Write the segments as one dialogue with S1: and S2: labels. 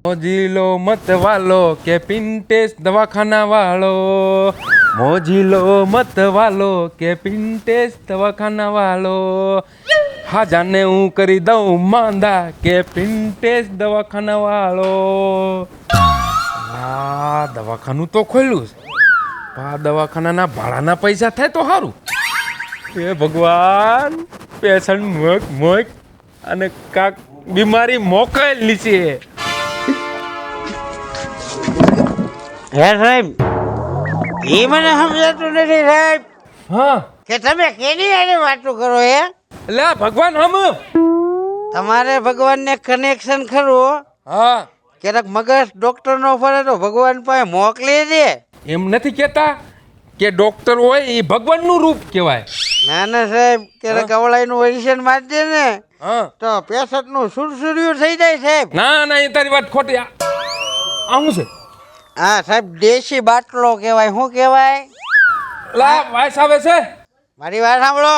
S1: મોજીલો મત વાલો કે પિન્ટેસ દવાખાના વાળો, મોજીલો મત વાલો કે પિન્ટેસ દવાખાના વાળો, હા જાને હું કરી દઉં માંદા કે પિન્ટેસ દવાખાના વાળો. આ દવાખાનું તો ખોલ્યું છે, આ દવાખાનાના ભાડાના પૈસા થાય તો સારું. એ ભગવાન, પેશન્ટ મોક મોક અને કાક બીમારી મોકલેલી છે.
S2: હે સાહેબ, એ મને સમજાતું નથી સાહેબ
S1: હા
S2: કે તમે કેની હારે વાતો કરો હે?
S1: એટલે આ ભગવાન હમ.
S2: તમારે ભગવાનને કનેક્શન ખરું?
S1: હા
S2: ક્યારેક મગજ ડોક્ટર નો ફરે તો ભગવાન પાસે મોકલી દે.
S1: એમ નથી કહેતા કે ડોક્ટર હોય એ ભગવાનનું રૂપ કહેવાય.
S2: ના ના સાહેબ, ક્યારેક અવળાઈનું ઓડિશન મારી દે ને
S1: હા
S2: તો પેશન્ટ નું સુરસુર્યું થઈ જાય સાહેબ.
S1: ના ના, એ તારી વાત ખોટી. આવું છે
S2: હા સાહેબ, દેશી બાટલો કહેવાય. શું કહેવાય?
S1: લા વાયસ આવે છે.
S2: મારી વાત સાંભળો.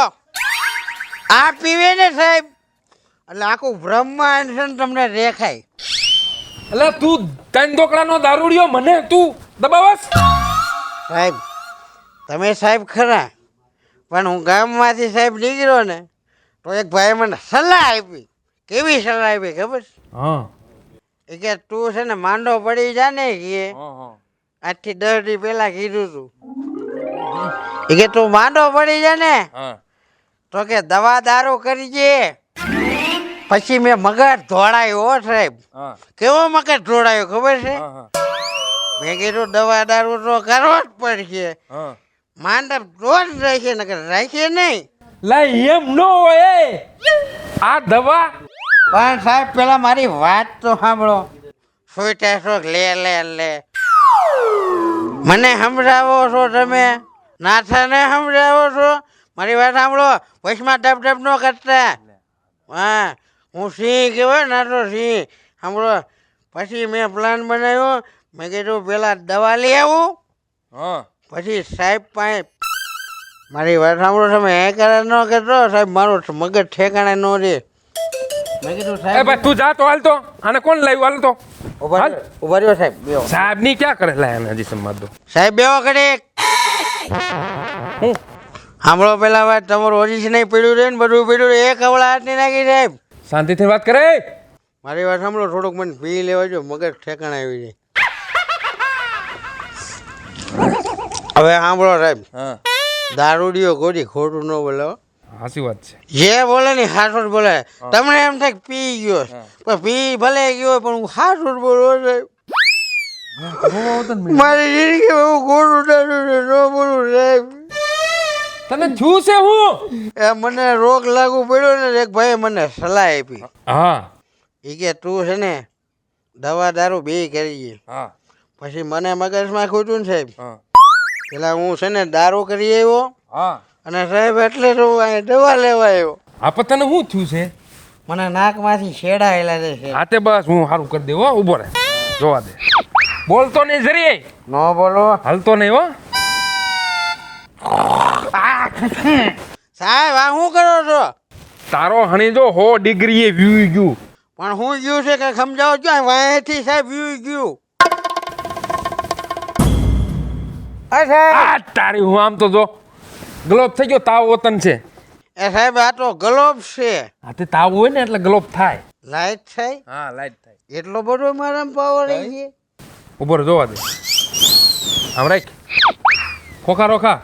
S2: આ પીવે ને સાહેબ એટલે આખું બ્રહ્માંડ છે ને તમને દેખાય.
S1: એટલે તું ત્રણ દોકડાનો દારૂડિયો મને તું દબાવસ?
S2: સાહેબ તમે સાહેબ ખરા, પણ હું ગામમાંથી સાહેબ નીકળ્યો ને તો એક ભાઈ મને સલાહ આપી. કેવી સલાહ આપી ખબર છે?
S1: હા
S2: એ કે તું છે ને માંડો પડી જા ને કે આજથી 10 દી પહેલા કીધું તું. એ કે તું માંડો પડી જા ને
S1: હા
S2: તો કે દવા દારૂ કરજે. પછી મેં મગજ ધોળાયો હો સાહેબ.
S1: હા
S2: કેવો મગજ ધોળાયો ખબર છે?
S1: હા
S2: મેં કીધું દવા દારૂ તો કરવો જ પડશે.
S1: હા.
S2: માંડપ રોજ રાખીએ ને રાખીએ નહીં.
S1: લા એમ નો હોય. આ દવા
S2: પણ સાહેબ પેલા મારી વાત તો સાંભળો. સોઈટા શોખ લે લે લે મને સમજાવો છો તમે, નાથાને સમજાવો છો. મારી વાત સાંભળો. વચમાં ડબ ડબ નો કરતા. હા, હું સિંહ કહેવાય ના તો સિંહ. સાંભળો, પછી મેં પ્લાન બનાવ્યો. મેં કીધું પેલા દવા લઈ આવું,
S1: હા
S2: પછી સાહેબ પાસે. મારી વાત સાંભળો, તમે એ કરે ન કરતો સાહેબ, મારું મગજ ઠેકાણે ન રહે. મેં કીધું
S1: એ
S2: સાહેબ
S1: ભાઈ તું જા તો હાલ તો. આને કોણ લાવ્યું? હાલ તો
S2: ઉભા રહ્યો સાહેબ, બેહો.
S1: સાહેબ ની ક્યાં કરે લાયા હજી સંવાદ દો.
S2: સાહેબ બેહો ઘડીક.
S1: હું
S2: સાંભળો પેલા વાત, તમારું ઓડિશન નહીં પડ્યું રહે ને બધું પડ્યું રહે. એક હવળા હાથ નહીં નાખી સાહેબ.
S1: શાંતિથી વાત કરે.
S2: મારી વાત સાંભળો, થોડુંક મને પી લેવા જો, મગજ ઠેકાણે આવી જાય. હવે સાંભળો સાહેબ,
S1: હા
S2: દારૂડિયો ગોળી ખોટું ન બોલે હો.
S1: સાચી વાત છે.
S2: જે બોલે ને હાથો જ બોલે. તમને એમ થાય કે પી ગયો છે. પણ પી ભલે ગયો હોય, પણ હું હાથો જ બોલો સાહેબ. મારી જિંદગીમાં હું ખોટું દારૂ ન બોલું સાહેબ.
S1: તને છું છે હું?
S2: એ મને રોગ લાગુ પડ્યો ને, એક ભાઈ મને સલાહ આપી.
S1: હા
S2: એ કે તું છે ને દવા દારૂ બે કરીએ.
S1: હા
S2: પછી મને મગજમાં ખૂટ્યું ને સાહેબ.
S1: હા
S2: પેલા હું છે ને દારૂ કરી આવ્યો,
S1: હા.
S2: અને સાહેબ એટલે તો હું અહીં દવા લેવા આવ્યો.
S1: આ પણ તને શું થયું છે?
S2: મને નાકમાંથી છેડા હેલા છે.
S1: હા તે બસ હું સારું કરી દઉં. હો ઉભો રહે, જોવા દે. બોલતો નહીં જરીએ,
S2: ન બોલો
S1: હાલતો નહીં. હો
S2: સાહેબ, આ શું કરો છો?
S1: તારો હણી જો 100 ડિગ્રીએ વ્યૂ ગયું.
S2: પણ હું ગયું છે કે સમજાવો છો? વાંથી સાહેબ વ્યુ ગયું. સાહેબ
S1: આ તારી હું આમ તો જો ગ્લોબ થઈ ગયો. તાવ વતન છે.
S2: એ સાહેબ આ તો ગ્લોબ છે.
S1: આ તે તાવ હોય ને એટલે ગ્લોબ થાય.
S2: લાઈટ થાય
S1: હા લાઈટ થાય.
S2: એટલો બધો મારામાં પાવર છે.
S1: ઉભો રહે, જોવા દે. આમ રાખ, ખોખા રોખા.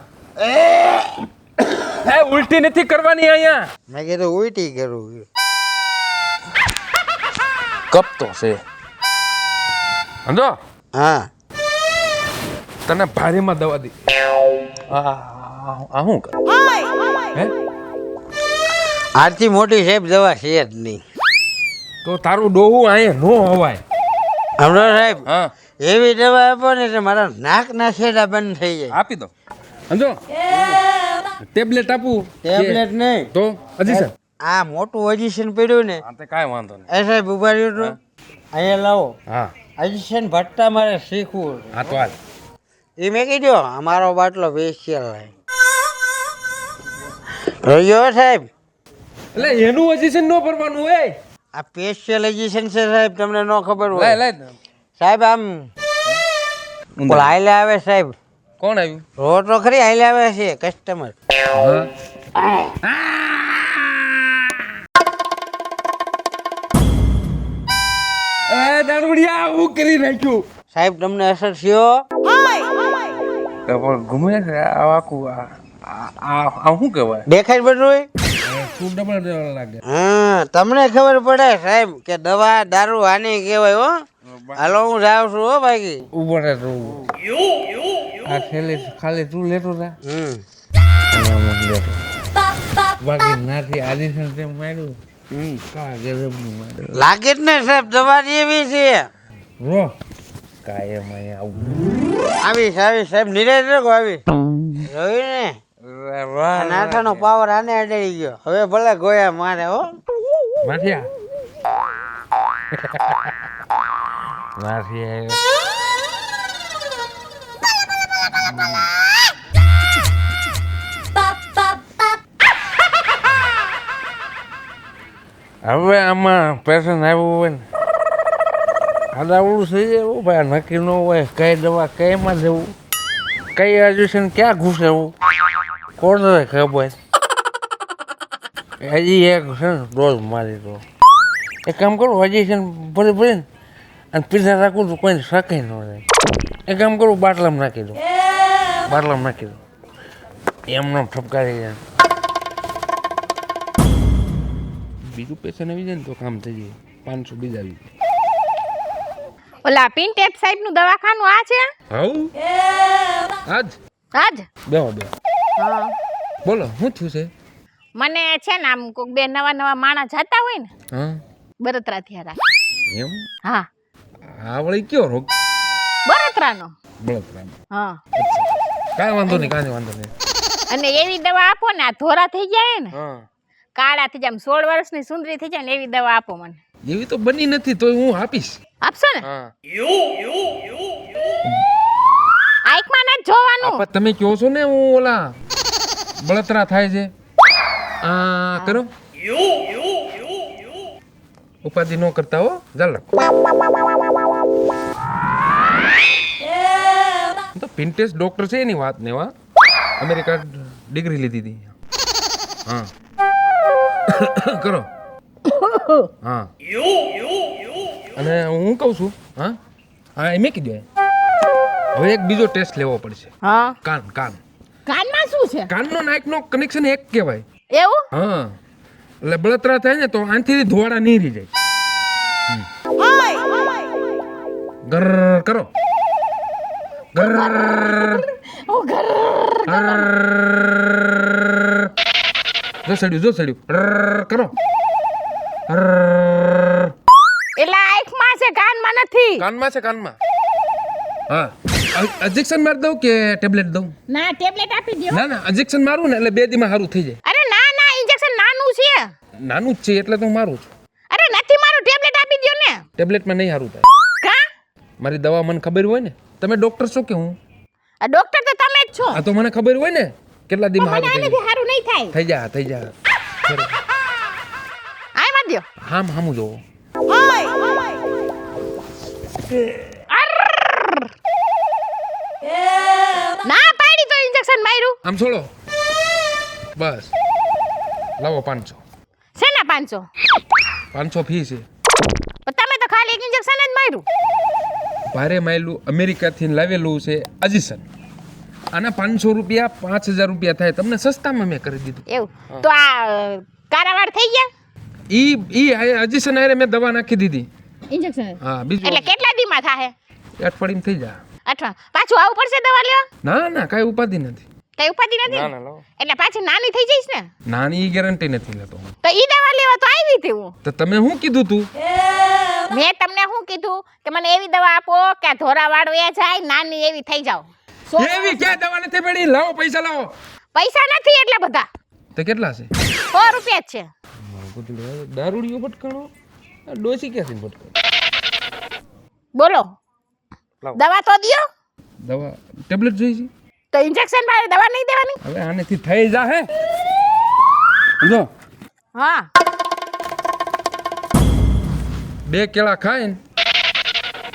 S1: એ ઉલટી નથી કરવાની અહીંયા.
S2: મેં કીધું ઉલટી કરું.
S1: કપતો છે સમજો.
S2: હા
S1: તને ભારીમાં દવા દી. આ શું કર? હે
S2: આરતી મોટી સાહેબ દવા છે જ નહીં.
S1: તો તારું ડોહું અહીંયા નો હવાય.
S2: હમણાં સાહેબ
S1: હા
S2: એવી દવા આપો ને કે મારા નાકના છેડા બંધ થઈ જાય.
S1: આપી દો. સમજો, ટેબ્લેટ આપું?
S2: ટેબ્લેટ નહીં
S1: તો હજી સર
S2: આ મોટું ઓડિશન પડ્યું ને.
S1: હા તે કાંઈ વાંધો નહીં.
S2: એ સાહેબ ઉભા રહ્યો તો અહીંયા લાવો.
S1: હા
S2: ઓડિશન ભટ્ટા મારે શીખવું.
S1: હા તો હાલ.
S2: એ મેં કીધું અમારો બાટલો સ્પેશિયલ રહ્યો સાહેબ.
S1: એટલે એનું હજી ન ભરવાનું હોય.
S2: આ સ્પેશિયલાઇઝેશન છે સાહેબ, તમને ન ખબર
S1: લાય
S2: હોય.
S1: લાય
S2: સાહેબ આમ ઓલા હાલે આવે સાહેબ,
S1: કોણ આવ્યું
S2: રો તો ખરી હાલે આવે છે કસ્ટમર.
S1: એ દારૂડિયા હું કરી નાખ્યું
S2: સાહેબ તમને અસર થયો?
S1: પણ ઘૂમે છે આ આખું આ શું કહેવાય
S2: દેખાય બધું?
S1: તું ડબલ લાગે
S2: હા, તમને ખબર પડે સાહેબ કે દવા દારૂ આની કહેવાય હો. હાલો હું જાઉં છું હો બાકી.
S1: ઉભો રહે તું આ થેલી ખાલી તું લેતો તા બાકી નાથી આદિશન તે માર્યું કા ગરબનું માર્યું
S2: લાગે જ ને સાહેબ, દવા જેવી છે.
S1: રો કાયમ અહીંયા આવું
S2: આવી સાહેબ નિરાશ રાખો આવી જોયું ને આ નાથાનો પાવર આને અડાડી ગયો. હવે ભલે ગોયા મારે હો.
S1: માથિયા માથિયા હવે આમાં પેશન આવ્યું હોય ને આડાવડું થઈ જાય ભાઈ નક્કી ન હોય કઈ દવા કઈમાં જવું કઈ એજ્યુકેશન ક્યાં ઘૂસેવું કોને ખબર હજી એક છે ને ડોઝ મારી દો એક કામ કરું એજ્યુકેશન ભરી ભરીને અને પીઝા રાખું તો કોઈને શકે ન રહે એક કામ કરું બાટલામાં નાખી દઉં એમને ઠપકારી જાય બીજું પેશન આવી જાય ને તો કામ થઈ જાય 500 બીજા આવી જાય
S3: ઓલા પિન્ટેપ સાહેબ નું દવાખાનું આ છે
S1: હાઉ આજ
S3: આજ
S1: બેહો
S3: હા
S1: બોલો શું થયું છે
S3: મને છે ને આમ કોક બે નવા માણસ જતા હોય ને
S1: હા
S3: બળતરા થયા રાખે
S1: એમ
S3: હા
S1: આ વળી કયો રોગ
S3: બળતરાનો
S1: બળતરામ
S3: હા
S1: કાંઈ વાંધો નહીં
S3: અને એવી દવા આપો ને આ ધોરા થઈ જાય ને
S1: હા
S3: કાળા થઈ જાય આમ 16 વર્ષની સુંદરી થઈ જાય ને એવી દવા આપો મને
S1: એવી તો બની નથી તોય હું આપીશ
S3: આપશો ને
S1: હા
S3: આંખમાં ના જોવાનું
S1: પણ તમે કહો છો ને હું ઓલા બળતરા થાય છે આ કરો ઉપાધિ ન કરતા હો ચાલ તો પિન્ટેસ ડોક્ટર છે એની વાત ને વા અમેરિકા ડિગ્રી લીધી હતી હા કરો હા અને હું કહું છું હા હા એ મેં કીધું હવે એક બીજો ટેસ્ટ લેવો પડશે
S3: હા કાનમાં શું છે
S1: કાનનો નાકનો કનેક્શન એક કહેવાય
S3: એવું
S1: હા એટલે બળતરા થાય ને તો આનથી ધોવાડા નહીં રહી જાય ગર કરો ગર જો સડ્યું કરો
S3: એટલે આંખમાં છે કાનમાં નથી
S1: કાનમાં હા ઇન્જેક્શન મારી દઉં કે ટેબ્લેટ દઉં
S3: ના ટેબ્લેટ આપી દો
S1: ના ઇન્જેક્શન મારું ને એટલે 2 દીમાં સારું થઈ જાય
S3: અરે ના ઇન્જેક્શન નાનું છે
S1: નાનું જ છે એટલે તો હું મારું છું
S3: અરે નથી મારું ટેબ્લેટ આપી દો ને
S1: ટેબ્લેટમાં નહીં સારું થાય
S3: કા
S1: મારી દવા મને ખબર હોય ને તમે ડોક્ટર છો કે હું
S3: આ ડોક્ટર તો તમે જ છો
S1: આ તો મને ખબર હોય ને કેટલા દીમાં
S3: મને
S1: સારું
S3: આનાથી સારું નહીં થાય
S1: થઈ જા
S3: આય મત દો
S1: હામું જોવો
S3: ના પાડી તો ઇન્જેક્શન માર્યું
S1: આમ છોડો બસ લાવો 500
S3: શેના 500
S1: ફી છે
S3: તમે તો ખાલી એક ઇન્જેક્શન જ માર્યું
S1: ભારે માયલું અમેરિકાથી લાવેલું છે અજીસન આના 500 રૂપિયા 5000 રૂપિયા થાય તમને સસ્તામાં મેં કરી દીધું
S3: એવું તો આ કારાવાડ થઈ ગયા
S1: ઈ અજીસન આરે મેં દવા નાખી દીધી
S3: ઇન્જેક્શન
S1: હા બીજું
S3: એટલે કેટલા દીમાં થાહે
S1: અઠવાડિયું થઈ જા
S3: અઠવા પાછું આવું પડશે દવા લેવા
S1: ના કાંઈ ઉપાધિ નથી
S3: કઈ ઉપાધિ નથી
S1: ના લાવો
S3: એટલે પાછી નાની થઈ જઈશ ને
S1: નાની ગેરંટી નથી લેતો હું.
S3: તો ઈ દવા લેવા તો આવી હતી હું
S1: તો તમે શું કીધું તું
S3: મેં તમને શું કીધું કે મને એવી દવા આપો કે આ ધોરા વાળો જાય નાની એવી થઈ જાવ
S1: એવી ક્યાં દવા નથી પડી લાવો પૈસા લાવો
S3: પૈસા નથી એટલે બધા
S1: તો કેટલા છે
S3: 100 રૂપિયા જ છે
S1: દારૂડિયો ભટકાણો ડોસી ક્યાંથી ભટકાણો
S3: બોલો
S1: લાવો.
S3: દવા તો દિયો
S1: દવા ટેબ્લેટ જોઈ છે
S3: તો ઇન્જેક્શન મારે દવા નહીં દેવાની
S1: હવે આનેથી થઈ જાહે જો
S3: હા
S1: 2 કેળા ખાઈને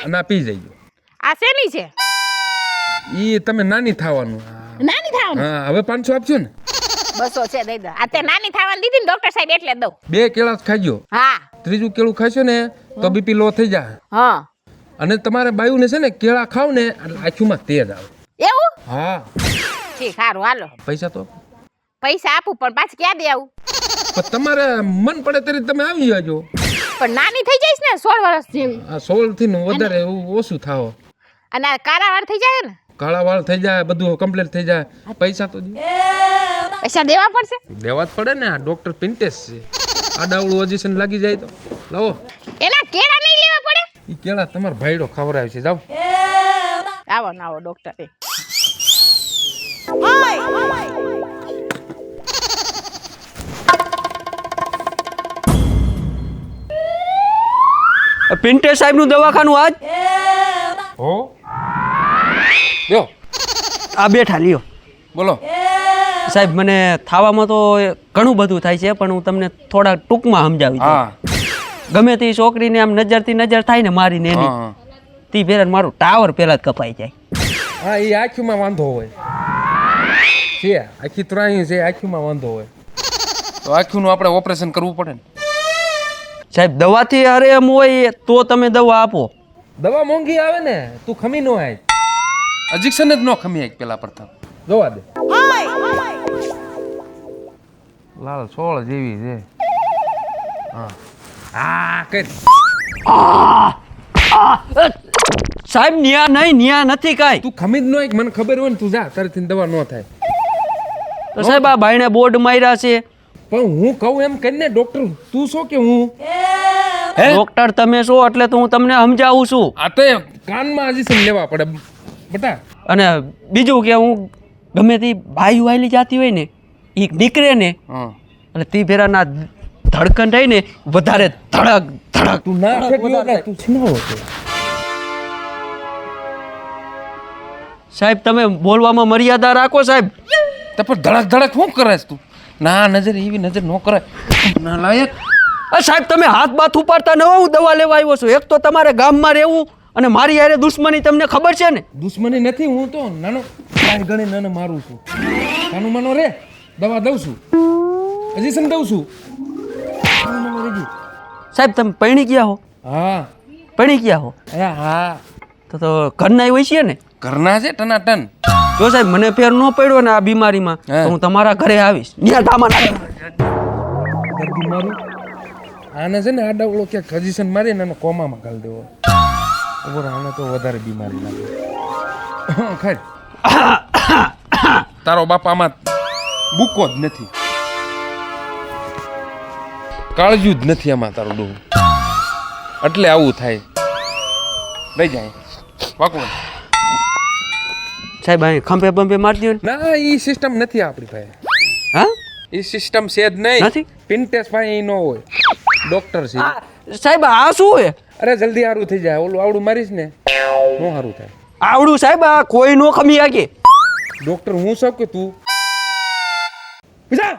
S1: અને આ પી જઈજો.
S3: આ શેની છે?
S1: ઈ તમે નાની થવાનું.
S3: નાની થાવાનું?
S1: હા હવે 500 આપજો ને.
S3: 200 છે દઈ દો. આ તે નાની થાવાની દીધી ને ડોક્ટર સાહેબ એટલે દઉં.
S1: 2 કેળા જ ખાજો.
S3: હા.
S1: ત્રીજું કેળું ખાશો ને તો બીપી લો થઈ જાય.
S3: હા.
S1: અને તમારે બાયુને છે ને કેળા ખાવ ને એટલે આંખમાં તેજ આવે.
S3: એવું?
S1: હા.
S3: ઠીક સારું હાલો.
S1: પૈસા તો
S3: પૈસા આપું પણ પાછું ક્યાં દે આવું?
S1: પણ તમારે મન પડે ત્યારે તમે આવી જાજો.
S3: પણ નાની થઈ જઈશ ને 16 વર્ષ જેવી.
S1: આ 16 થી ને વધારે એવું ઓછું થાવ.
S3: અને આ કાળા વાળ થઈ જાય ને?
S1: કાળા વાળ થઈ જાય, બધું કમ્પ્લીટ થઈ જાય. પૈસા તો
S3: પૈસા દેવા પડશે?
S1: દેવા જ પડે ને. આ ડોક્ટર પિન્ટેસ છે. આડાવડું ઓજીશન લાગી જાય તો લાવો.
S3: એના કેળા નહીં લેવા પડે?
S1: ઈ કેળા તમાર ભાઈડો ખવડાવે છે. જાવ.
S3: આવો ના આવો ડોક્ટર.
S4: પિન્ટે સાહેબનું દવાખાનું આજ
S1: હો લ્યો
S4: આ બેઠા લ્યો.
S1: બોલો.
S4: સાહેબ મને થાવામાં તો ઘણું બધું થાય છે પણ હું તમને થોડા ટૂંકમાં સમજાવી દઉં.
S1: હા
S4: ગમે તે છોકરીને આમ નજરથી નજર થાય ને મારીને એની
S1: હા
S4: તી ફેર મારું ટાવર પેલા જ કપાઈ જાય.
S1: હા એ આંખમાં વાંધો હોય છે. આખી ત્રાહી છે, આંખમાં વાંધો હોય તો આંખનું આપણે ઓપરેશન કરવું પડે ને.
S4: સાહેબ દવાથી અરે એમ હોય તો તમે દવા આપો.
S1: દવા મોંઘી આવે ને. તું ખમી નો આય. ઇન્જેક્શન જ નો ખમી આય પેલા પ્રથમ. જોવા દે. લાલ સોળ જેવી છે. હા હા કઈ
S4: સાહેબ ન્યા નહીં, ન્યા નથી કાંઈ.
S1: તું ખમી જ નો આય. મને ખબર હોય ને તું જા તારેથી દવા નો થાય.
S4: તો સાહેબ આ ભાઈને બોર્ડ માર્યા છે.
S1: પણ હું કહું એમ કરીને ડોક્ટર તું છો કે હું?
S4: ડોક્ટર તમે છો એટલે તો હું તમને સમજાવું છું.
S1: આ તો કાનમાં ઇન્જેક્શન લેવા પડે બટા.
S4: અને બીજું કે હું ગમે તે ભાઈ વાયલી જાતી હોય ને એ નીકળે ને
S1: હા
S4: એટલે તે ફેરાના ધડકન રહી ને વધારે ધડક ધડક.
S1: તું ના ફેંક્યો કે તું છીનાવો છે.
S4: સાહેબ તમે બોલવામાં મર્યાદા રાખો સાહેબ.
S1: તો પણ ધડક ધડક શું કરે તું? ના નજર એવી નજર ન કરે. ના લાયક.
S4: સાહેબ તમે હાથ બાથ ઉપાડતા ન હું દવા લેવા આવ્યો છું. એક તો તમારે ગામમાં રહેવું અને મારી યારે દુશ્મની તમને ખબર છે ને.
S1: દુશ્મની નથી. હું તો નાનો કાંઈ ગણે નાનો મારું છું. નાનું માનો રે દવા દઉં છું, ઇન્જેક્શન દઉં છું.
S4: સાહેબ તમે પૈણી ગયા હો?
S1: હા
S4: પૈણી ગયા હો
S1: હા.
S4: તો ઘરના હોય છે ને?
S1: ઘરના છે ટનાટન.
S4: જો સાહેબ મને ફેર ન પડ્યો ને આ બીમારીમાં તો હું તમારા ઘરે આવીશ. ન્યા ધામા
S1: દર્દી મારું આને છે ને આડાવડો ક્યાંક ઇન્જેક્શન મારી ને આને કોમામાં ઘાલી દેવો. ખબર આને તો વધારે બીમારી લાગે. ખાય તારો બાપ આમાં બુકો જ નથી, કાળજું જ નથી આમાં તારું ડોહું. એટલે આવું થાય. લઈ જાય વાકું.
S4: સાહેબ અહીં ખંભે બંભે મારી દો ને.
S1: ના એ સિસ્ટમ નથી આપણી પાસે.
S4: હા
S1: એ સિસ્ટમ છે જ નહીં.
S4: નથી?
S1: પિન્ટેસ પાસે એ ન હોય. ડોક્ટર છે.
S4: સાહેબ આ શું હે?
S1: અરે જલ્દી સારું થઈ જાય. ઓલું આવડું મારીશ ને નો સારું થાય.
S4: આવડું સાહેબ આ કોઈ નો ખમી આગે.
S1: ડોક્ટર હું સૌ કે તું બીજા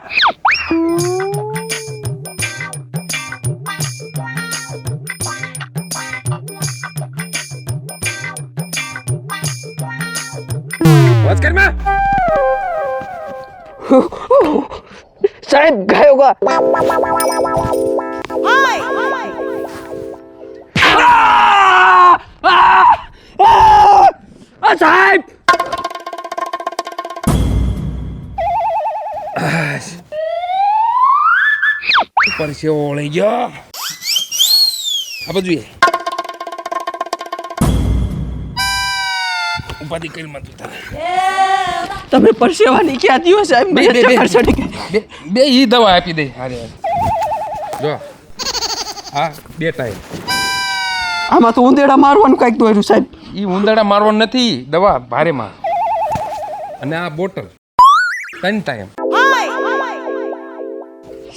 S1: વાત કર માં.
S4: સાહેબ ગાયો ગા. સાહેબ
S1: પરસેવો લઈ ગયો. આ બધું ઉપાધિ કરી માં તું તારે.
S4: તમે પરસેવાની ક્યાં દિયો સાહેબ?
S1: બે
S4: મને
S1: બે
S4: ચક્કર ચડી ગઈ.
S1: બે ઈ દવા આપી દે. હારે જો હા 2 ટાઈમ.
S4: આમાં તો ઉંદેડા મારવાનું કાંઈક દોર્યું સાહેબ.
S1: ઈ ઉંદરડા મારવાનું નથી. દવા ભારેમાં. અને આ બોટલ 3 ટાઈમ.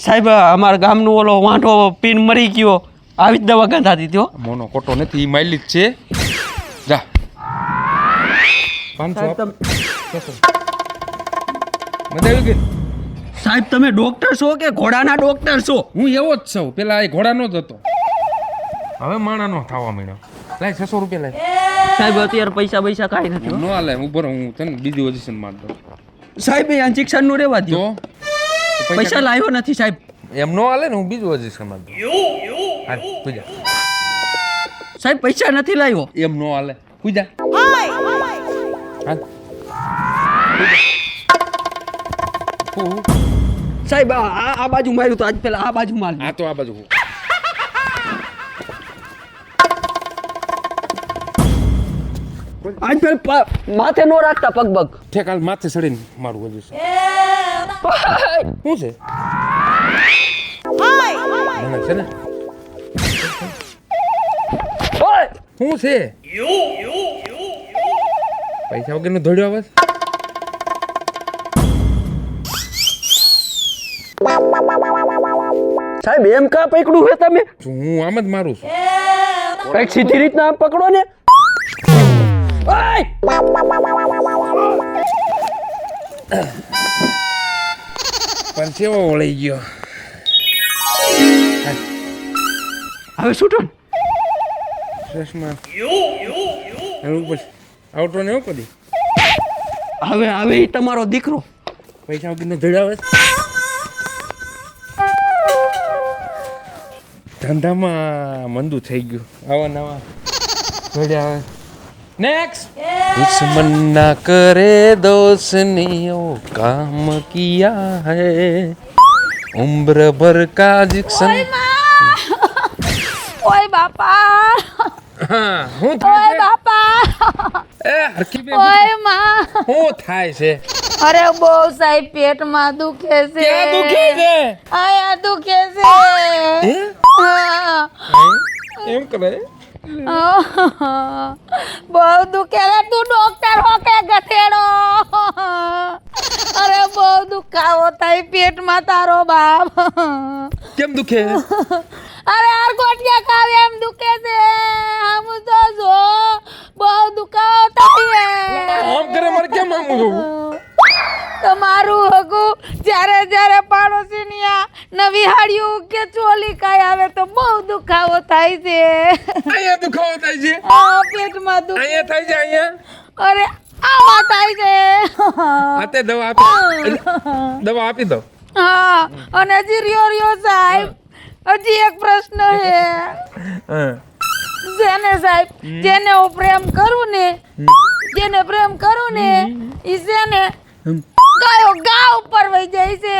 S4: સાહેબ અમારા ગામનો ઓલો વાંઢો પીન મરી ગયો. આવી જ દવા ગંધાતી હતી હો.
S1: મોનો કોટો નથી. ઈ માઇલી જ છે. જા 500
S4: સાહેબ
S1: આપ. મજા આવી ગઈ.
S4: સાહેબ તમે ડોક્ટર છો કે ઘોડાના ડોક્ટર છો?
S1: હું એવો જ છું. પેલા એ ઘોડાનો જ હતો. હવે માણાનો થવા માંડ્યો. લાય 600 રૂપિયા લાય.
S4: સાહેબ અત્યારે પૈસા કાંઈ નથી હો.
S1: નો હાલે, ઉભો રહો, હું તને બીજું ઓડિશન માર દઉં.
S4: સાહેબ એ ઇન્જેક્શન નું રેવા દો.
S1: તો
S4: પૈસા લાવ્યો નથી સાહેબ.
S1: એમ નો હાલે ને, હું બીજું ઓડિશન માર દઉં. હાલ તું જા.
S4: સાહેબ પૈસા નથી લાવ્યો.
S1: એમ નો હાલે, તું જા. હાલ. હું
S4: સાહેબ આ બાજુ માર્યું તો આજ પેલા આ બાજુ માર.
S1: આ તો આ બાજુ હું.
S4: આજ પેલા માથે નો રાખતા પગ
S1: ઠેક હાલ, માથે ચડીને મારું ઓડિશન. શું છે? મને છે ને
S4: ઓય
S1: શું છે? પૈસા વગરનો ધોડ્યો આવે.
S4: સાહેબ એમ કા પકડું હે તમે?
S1: હું આમ જ મારું છું.
S4: કઈક સીધી રીતના આમ પકડો ને. ઓય
S1: પણ કેવો વળી ગયો.
S4: હવે છૂટો ને.
S1: ચશ્મા એનું પછી આવતો ને એવું કદી
S4: હવે ઈ તમારો દીકરો.
S1: પૈસા વગરનો ધોડ્યો આવે. ધંધામાં મંદુ થઈ ગયું. આવા નવા ધોડ્યા આવે. નેક્સ્ટ. દુશ્મન ના કરે દોસ્તની ઓ કામ કિયા હૈ, ઉમ્ર ભર કા जिक्सन.
S3: ઓય બાપા,
S1: હા, હું
S3: ઓય
S1: થાય છે?
S3: બાપા,
S1: એ હરખી બે
S3: ઓય માં.
S1: શું થાય છે?
S3: અરે બહુ સાહેબ પેટમાં દુખે છે.
S1: ક્યાં દુખે છે?
S3: આયા દુખે છે.
S1: હે?
S3: હા.
S1: એમ કરે?
S3: બહુ દુખે રે. તું ડોક્ટર હો કે ગધેડો? અરે બહુ દુખાવો થાય પેટમાં તારો બાપ.
S1: કેમ દુખે?
S3: અરે આર ગોટિયા ખાવે એમ દુખે છે. આમ તો જો બહુ દુખાવો થાય.
S1: આમ કરે મારે કેમ આમ જોવું?
S3: તમારું હગું જ્યારે પાડોશીની આ નવી હાડિયું કે ચોલી કાંઈ આવે તો બહુ દુખાવો થાય છે.
S1: અહીંયા દુખાવો થાય છે?
S3: આ પેટમાં દુખે.
S1: અહીંયા થાય છે? અહીંયા?
S3: અરે આમાં થાય છે.
S1: આ તે દવા આપી, દવા આપી દો.
S3: હા, અને હજી રહ્યો સાહેબ, હજી એક પ્રશ્ન છે.
S1: હા.
S3: જેને સાહેબ, જેને હું પ્રેમ કરું ને, જેને પ્રેમ કરું ને ઈ છે ને ગાયો ગા ઉપર વહી જાય છે.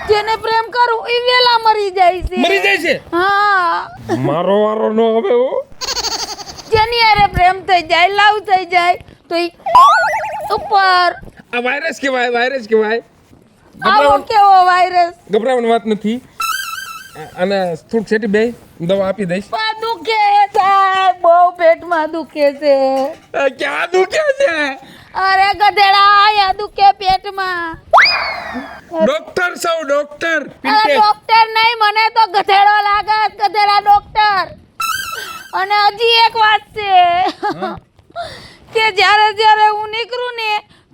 S3: જેને પ્રેમ કરું ઈ વેલા મરી જાય છે.
S1: મરી જાય છે?
S3: હા.
S1: મારો વારો નો હવે.
S3: જેની હારે પ્રેમ થઈ જાય, લવ થઈ જાય તો ઈ ઉપર.
S1: આ વાયરસ કહેવાય, વાયરસ કહેવાય.
S3: આવો કેવો વાયરસ.
S1: ગભરાવાની વાત નથી. અને થોડુંક સેટી બે દવા આપી દઈશ.
S3: પણ દુખે સાહેબ, બહુ પેટમાં દુખે છે.
S1: ક્યાં દુખે છે?
S3: અરે ગધેડા, આયા દુખે પેટમાં.
S1: ડોક્ટર સૌ ડોક્ટર.
S3: અરે ડોક્ટર નહીં, મને તો ગધેડો લાગે, ગધેડા ડોક્ટર. અને હજી એક વાત છે કે જ્યારે હું નીકળું ને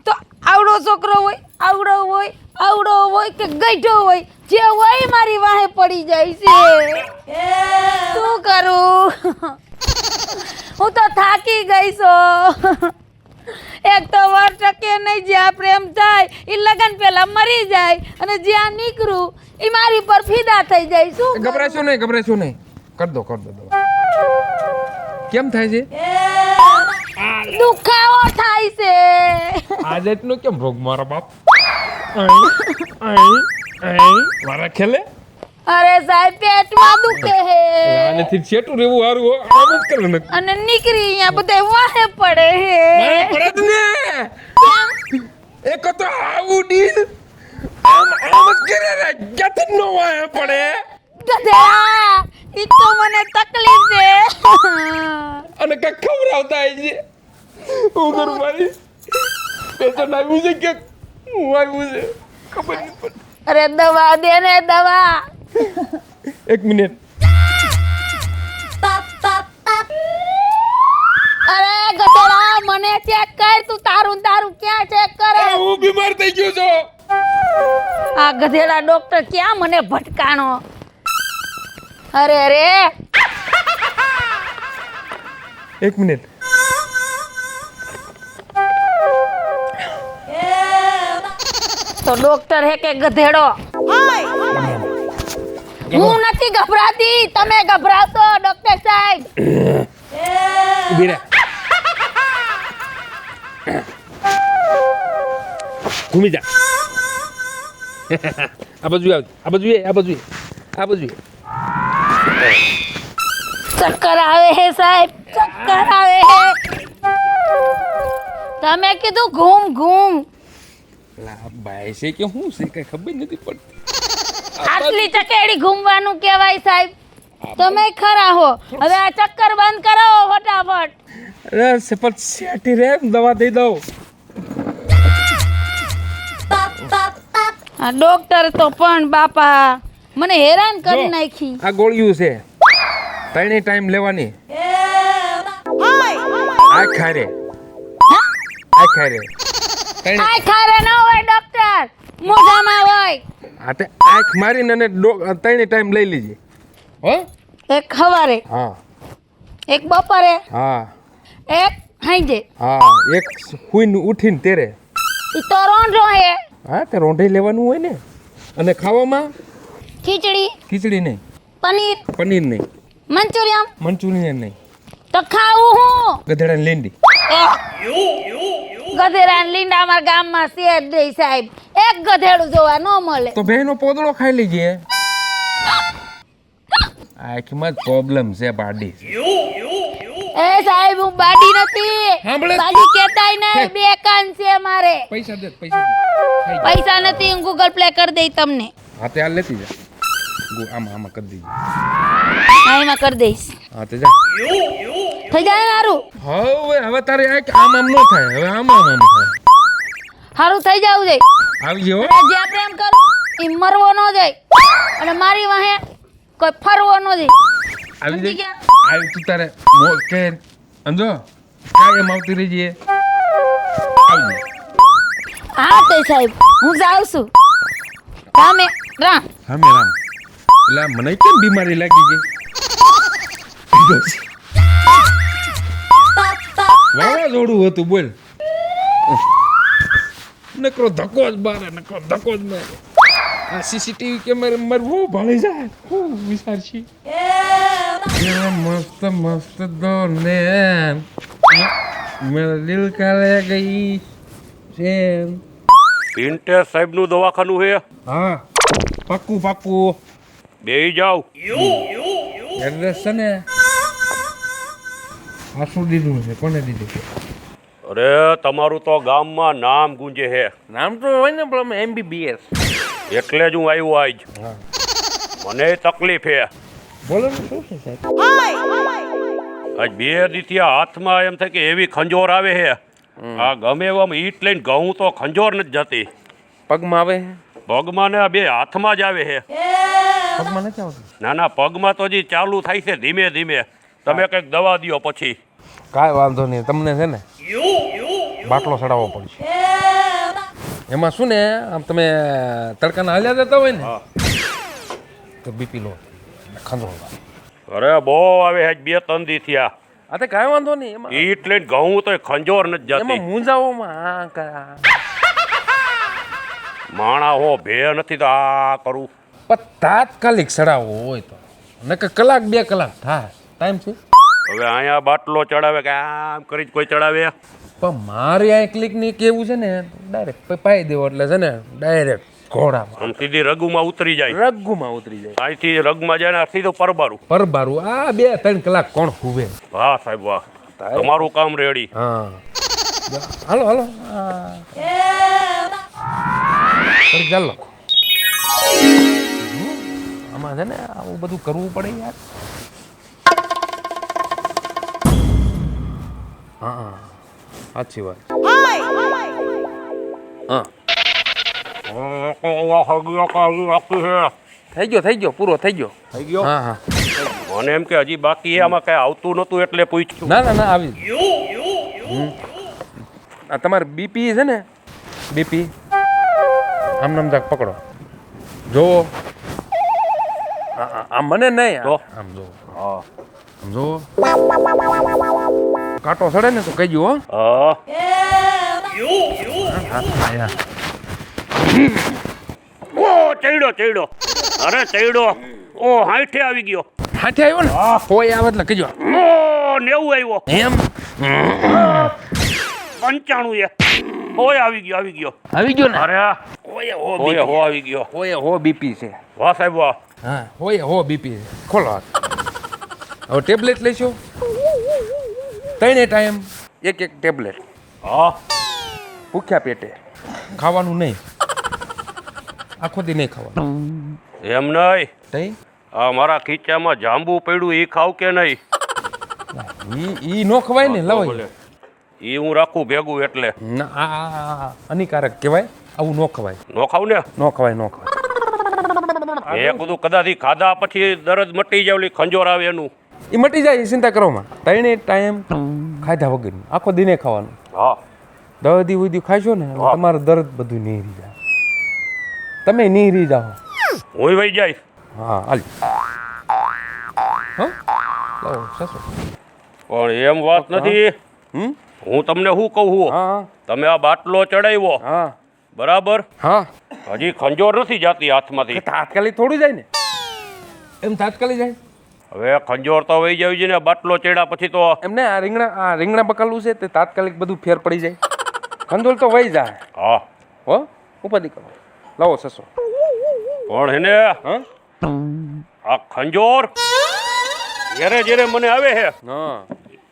S3: તો આવડો છોકરો હોય, આવડો હોય કે ગઈઢો હોય, જે હોય મારી વાહે પડી જાય છે. શું કરું? હું તો થાકી ગઈ છું. એક તો વાર ટકે નહીં, જ્યાં પ્રેમ થાય એ લગન પેલા મરી જાય, અને જ્યાં નીકળું એ મારી પર ફિદા થઈ જાય. શું
S1: ગભરાશો નહીં, ગભરાશો નહીં. કર દો દવા. કેમ થાય છે?
S3: દુખાવો થાય છે.
S1: આજે એટલો કેમ ભોગ મારા બાપ? મારા ખેલે
S3: અરે સાહેબ, પેટમાં દુખે હે.
S1: આનેથી છેટું રહેવું હારું હો. આમ જ કરે ને.
S3: અને નીકળી અહીંયા બધા વાહે પડે હે.
S1: મારે પડે જ ને. એક તો આવું ડીલ આમ જ કરે રે. ક્યાંથી નો વાય પડે?
S3: ગધેડા, ઈ તો મને તકલીફ છે.
S1: અને કઈ ખવડાવતા છે. હું કરું મારી પેશન્ટ આવ્યું છે કે હું આવ્યું છે ખબર નહીં પડતી.
S3: અરે દવા દે ને, દવા.
S1: એક મિનિટ.
S3: અરે ગધેડા, મને ચેક કર. તું તારું ક્યાં ચેક કરે?
S1: હું બીમાર થઈ ગયો છું.
S3: આ ગધેડા ડોક્ટર ક્યાં મને ભટકાણો. અરે
S1: એક મિનિટ.
S3: તો ડોક્ટર હે કે ગધેડો? હું નથી ગભરાતી, તમે ગભરાશો ડોક્ટર સાહેબ.
S1: ઊભી રહે. ઘૂમી જા. આ બાજુ આવ, આ બાજુ આ બાજુ આ બાજુ.
S3: ચક્કર આવે હે સાહેબ, ચક્કર આવે હે. તમે કીધું ઘૂમ ઘૂમ.
S1: ભાઈ છે કે હું છે કઈ ખબર નથી પડતી.
S3: આટલી ચકેડી ઘૂમવાનું કહેવાય સાહેબ. તમે ખરા હો. હવે આ ચક્કર બંધ કરાવો ફટાફટ.
S1: અરે સપત સેટી રે દવા દઈ દઉં.
S3: આ ડોક્ટર તો પણ બાપા મને હેરાન કરી
S1: જો,
S3: નાખી.
S1: આ ગોળીઓ છે 3 ટાઈમ લેવાની. આ ખારે આ ખારે
S3: આ ખારે ન હોય ડોક્ટર, મોઢામાં હોય.
S1: આ તે આંખ મારીને અને 3 ટાઈમ લઈ લીજે. હો
S3: એક સવારે,
S1: હા
S3: એક બપોરે,
S1: હા
S3: એક સાંજે.
S1: હા એક હુઈને ઉઠીને તેરે.
S3: ઈ તો રોંઢો હે.
S1: હા તે રોંઢે લેવાનું હોય ને. અને ખાવામાં
S3: ખીચડી,
S1: ખીચડી નહીં,
S3: પનીર,
S1: પનીર નહીં,
S3: મંચુરિયન.
S1: મંચુરિયન નહીં,
S3: તો ખાવું હું
S1: ગધેડાની લેંડી.
S3: ગધેડાને લીંડા અમારા ગામમાં છે જ નહીં સાહેબ. એક ગધેડું જોવા ન મળે.
S1: તો બેનો પોદળો ખાઈ લેજે. આંખમાં જ પ્રોબ્લેમ છે બાડી.
S3: એ સાહેબ હું બાડી નથી.
S1: સાંભળે?
S3: બાડી કહેતાય નહીં, બે કાન છે મારે.
S1: પૈસા દે પૈસા દે.
S3: પૈસા નથી, હું ગૂગલ પ્લે કરી દઈ તમને.
S1: હા તે આ લેતી જા. આમાં આમાં કરી દીધી.
S3: હા એમાં કરી દઈશ.
S1: હા તે જા.
S3: થઈ જાય ને હારું?
S1: હવે તારે આંખ આમ આમ ન થાય. હવે આમ આમ આમ થાય.
S3: હારું થઈ જાવું જોઈએ.
S1: આવી ગયો.
S3: અને જે પ્રેમ કરો એ મરવો ન જાય, અને મારી વાહે કોઈ ફરવો ન જાય.
S1: આવી
S3: સમજી
S1: જાય.
S3: ગયા?
S1: આવી તું તારે મો કે અંજો કાયમ આવતી રહીજે. આવી જાય.
S3: હા તે સાહેબ હું જાઉં છું. રામે રામ.
S1: હા મેરામ. એટલે આ મને કેમ બીમારી લાગી ગઈ? વાવાઝોડું હતું બોલ. નકરો ધક્કો જ મારે, નકરો ધક્કો જ મારે. આ સીસીટીવી કેમેરા મરવું ભાળી જાય. હું વિચાર છે મસ્ત મસ્ત દોને મેરા દિલ કા લે ગઈ છે.
S5: પિન્ટેસ સાહેબનું દવાખાનું છે.
S1: હા પાક્કું પાક્કું.
S5: બેહી જાવ.
S1: એડ્રેસ છે ને આ શું દીધું છે? કોને દીધું છે?
S5: અરે તમારું તો ગામમાં નામ ગુંજે છે,
S1: નામ તો હોય ને પણ MBBS.
S5: એટલે જ હું આવ્યો આજ. મને તકલીફ છે.
S1: બોલો ને શું છે સાહેબ?
S5: આજ 2 દીથિયા હાથમાં એમ થાય કે એવી ખંજોર આવે છે. આ ગમે એવા ઈટ લઈને ઘઉં તો ખંજોર નથી જતી.
S1: પગમાં આવે?
S5: પગમાં ને આ 2 હાથમાં જ આવે છે.
S1: પગમાં નથી આવતું?
S5: ના ના, પગમાં તો હજી ચાલુ થાય છે ધીમે ધીમે. તમે કંઈક દવા દ્યો પછી.
S1: કાંઈ વાંધો નહીં. તમને છે ને બાટલો ચડાવવો પડશે. એમાં શું ને આમ તમે તડકાના હાલ્યા જતા હોય ને તો બીપી લો ખંજોળ.
S5: અરે બહુ આવે છે 2-3 દીથિયા.
S1: આ તો કાંઈ વાંધો નહીં. એમાં
S5: ઈટ લઈને ઘઉં તો ખંજોર નથી
S1: એમાં
S5: જતી.
S1: મૂંઝાઓમાં આ કરા
S5: માણા હો ભે નથી તો આ કરું.
S1: પણ તાત્કાલિક ચડાવવો હોય તો નકર કલાક 2 કલાક થાય ટાઈમ છે.
S5: હવે અહીંયા બાટલો ચડાવે કે આમ કરી જ કોઈ ચડાવે?
S1: પણ મારે આ ક્લિકની કેવું છે ને ડાયરેક્ટ પાઈ દેવો એટલે છે ને ડાયરેક્ટ ઘોડામાં
S5: આમ સીધી રગુમાં ઉતરી જાય.
S1: રગ્ગુમાં ઉતરી જાય.
S5: અહીંથી રગમાં જાય ને સીધું પરબારું.
S1: પરબારું આ 2-3 કલાક કોણ હુવે?
S5: વાહ સાહેબ વાહ, તમારું કામ રેડી.
S1: હા હાલો હાલો. ચાલો આમાં છે ને આવું બધું કરવું પડે યાર. હા સાચી વાત. હા થઈ ગયો પૂરો થઈ ગયો.
S5: થઈ ગયો.
S1: હા હા
S5: મને એમ કે હજી બાકી છે, આમાં કઈ આવતું નતું એટલે પૂછ્યું.
S1: ના ના ના આવી. આ તમારે બીપી છે ને બીપી આમ નામ જાક પકડો જોવો. આમ મને નહીં
S5: તો?
S1: આમ જોવો.
S5: હા
S1: આમ જોવો. કાંટો સડે ને તો કહીજો હો.
S5: હા ઓ ચડ્યો અરે ચડ્યો ઓ 60 આવી ગયો
S1: હાથે આવ્યો ને હોય આવે એટલે કહીજો
S5: ઓ 90 આવ્યો
S1: એમ
S5: 95 ઓય આવી ગયો
S1: આવી ગયો ને
S5: અરે
S1: હોય હો
S5: ઓય હો આવી ગયો
S1: હોય હો બીપી છે
S5: વાહ સાહેબ વાહ
S1: હા હોય હો બીપી ખોલો હાથ. હવે ટેબ્લેટ લેશો 3 ટાઈમ એક ટેબ્લેટ
S5: હા
S1: ભૂખ્યા પેટે ખાવાનું નહીં આખો દી નહીં ખાવાનું
S5: એમ નહીં
S1: તઈ
S5: આ મારા ખીચામાં જાંબુ પડ્યું એ ખાવ કે નહીં
S1: ઈ નો ખવાય ને લવાય
S5: એ હું રાખું ભેગું એટલે
S1: ના આ હાનિકારક કહેવાય આવું નો ખવાય
S5: નો ખાવ ને
S1: નો ખવાય
S5: એ બધું કદાચ ઈ ખાધા પછી દરદ મટી જાય ઓલી ખંજોર આવે એનું
S1: એ મટી જાય એ ચિંતા કરો માં 3 ટાઈમ ખાધા વગર આખો દી નહીં ખાવાનું
S5: હા
S1: 10 દી સુધી ખાશો ને
S5: હા.
S1: તમારું દર્દ બધું નીહરી જાય તમે નીહરી જાઓ
S5: હું વહી જાય
S1: હા હાલ હા લાવો સસો
S5: પણ એમ વાત નથી
S1: હમ
S5: હું તમને શું કહું છું
S1: હા
S5: તમે આ બાટલો ચડાવ્યો
S1: હા
S5: બરાબર
S1: હા
S5: હજી ખંજોર નથી જાતી હાથમાંથી
S1: તાત્કાલિક થોડું જાય ને એમ તાત્કાલિક જાય
S5: હવે ખંજોર તો વહી જાય છે ને બાટલો ચડ્યા પછી તો
S1: એમને આ રીંગણા બકાલું છે તે તાત્કાલિક બધું ફેર પડી જાય ખંજોલ તો વહી જાય
S5: હા
S1: હો ઉપાધિ કરો લાવો સસો
S5: પણ હેને
S1: હા
S5: આ ખંજોર જ્યારે મને આવે છે
S1: હા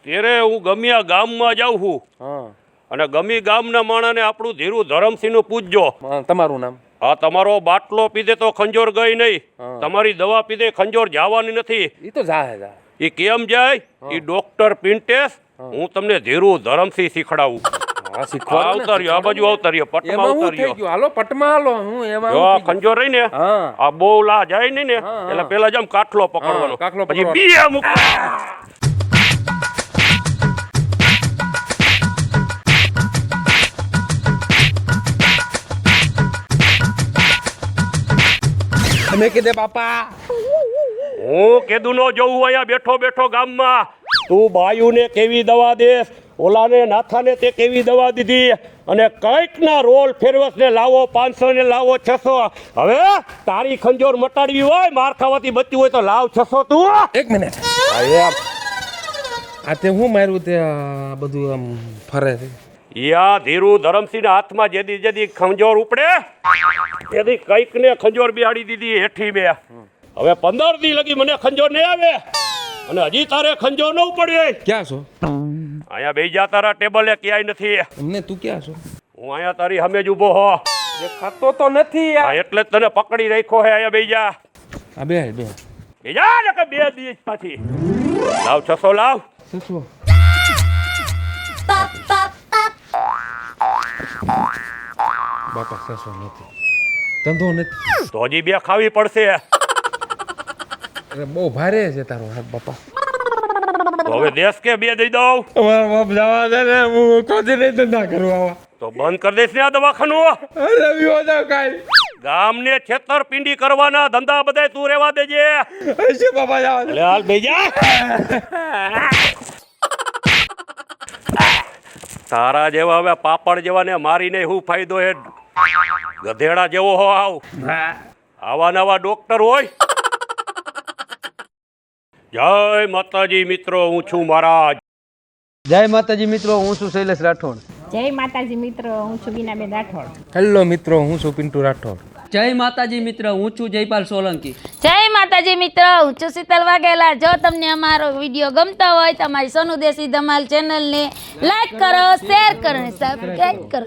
S5: ત્યારે હું ગમ્યા ગામમાં જાઉં છું
S1: હા
S5: અને ગમી ગામના માણસને આપણું ધીરું ધરમસિંહનું પૂછજો
S1: તમારું નામ
S5: આ તમારો બાટલો પીધે તો ખંજોર ગઈ નહીં
S1: હા.
S5: તમારી દવા પીધે ખંજોર જવાની નથી
S1: એ તો જાય
S5: એ કેમ જાય એ ડોક્ટર પિન્ટેસ હું તમને ધીરું ધરમસિંહ શીખડાવું
S1: હા શીખવા
S5: આવતાર્યો આ બાજુ આવતાર્યો પટમાં
S1: એમાં હું થઈ
S5: આવતાર્યો
S1: ગયું હાલો પટમાં હાલો હું એમાં
S5: જો
S1: હું
S5: આ
S1: થઈ ગયું?
S5: ખંજોર રહી ને
S1: હા
S5: આ બહુ લા જાય નહીં ને
S1: હા, હા.
S5: એટલે પેલા જ આમ કાટલો પકડવાનો
S1: કાટલો
S5: પછી
S1: પકડવાનો.
S5: બે મૂક
S1: તમે કીધે બાપા
S5: હું કેદું નો જોઉં અહીંયા બેઠો બેઠો ગામમાં તું બાયુને કેવી દવા દેસ ઓલાને નાથાને તે કેવી દવા દીધી અને કંઈક ના રોલ ફેરવસ ને લાવો 500 ને લાવો 600 હવે તારી ખંજોર મટાડવી હોય માર ખાવાથી બચ્યું હોય તો લાવ 600 તું
S1: એક મિનિટ આ તે હું માર્યું તે આ બધું આમ ફરે છે
S5: યા ધીરું ધરમસિંહના હાથમાં જેદી ખંજોર ઉપડે તેદી કંઈક ને ખંજોર બિહાડી દીધી હેઠી બે હવે 15 દી લગી મને ખંજોર નહીં આવે અને હજી તારે ખંજોર ન ઉપડે
S1: ક્યાં છો
S5: અહીંયા બેહી જા તારા ટેબલે ક્યાંય નથી
S1: એમને તું ક્યાં છો
S5: હું અહીંયા તારી સામે જ ઊભો હો
S1: એ ખાતો તો નથી
S5: હા એટલે જ તને પકડી રાખ્યો હે અહીંયા બેહી જા
S1: આ બે
S5: બેહી જા ને કે 2 દિવસ પાછી લાવ 600 લાવ
S1: સસો બાપા સસો નથી ધંધો નથી
S5: તો હજી 2 ખાવી પડશે
S1: અરે બહુ ભારે છે તારો હાથ બાપા
S5: તો હવે દેશ કે 2 દઈ દઉં
S1: અમારા બાપ જવા દે ને હું કોઈ નહીં ધંધા કરવા આવા
S5: તો બંધ કરી દઈશ ને આ દવાખાનું
S1: અરે વિવાદા કાઈ
S5: ગામને છેતરપિંડી કરવાના ધંધા બધાય તું રહેવા દેજે
S1: હશે બાપા જવા દે
S5: એટલે હાલ બેહી જા તારા જેવા હવે પાપડ જેવાને મારીને શું ફાયદો હે ગધેડા જેવો હો આવા નવા ડોક્ટર હોય જય માતાજી મિત્રો હું છું મહારાજ
S4: જય માતાજી મિત્રો, હું છું શૈલેષ રાઠોડ.
S6: જય માતાજી મિત્રો, હું છું બીનાબેન રાઠોડ.
S1: હેલો મિત્રો, હું છું પિન્ટુ રાઠોડ.
S4: જય માતાજી મિત્ર, હું છું જયપાલ સોલંકી.
S3: જય માતાજી મિત્રો, હું છું શીતલ વાઘેલા. જો તમને અમારો વિડીયો ગમતો હોય તો અમારી સોનુ દેશી ધમાલ ચેનલને લાઈક કરો, શેર કરો અને સબસ્ક્રાઈબ કરો.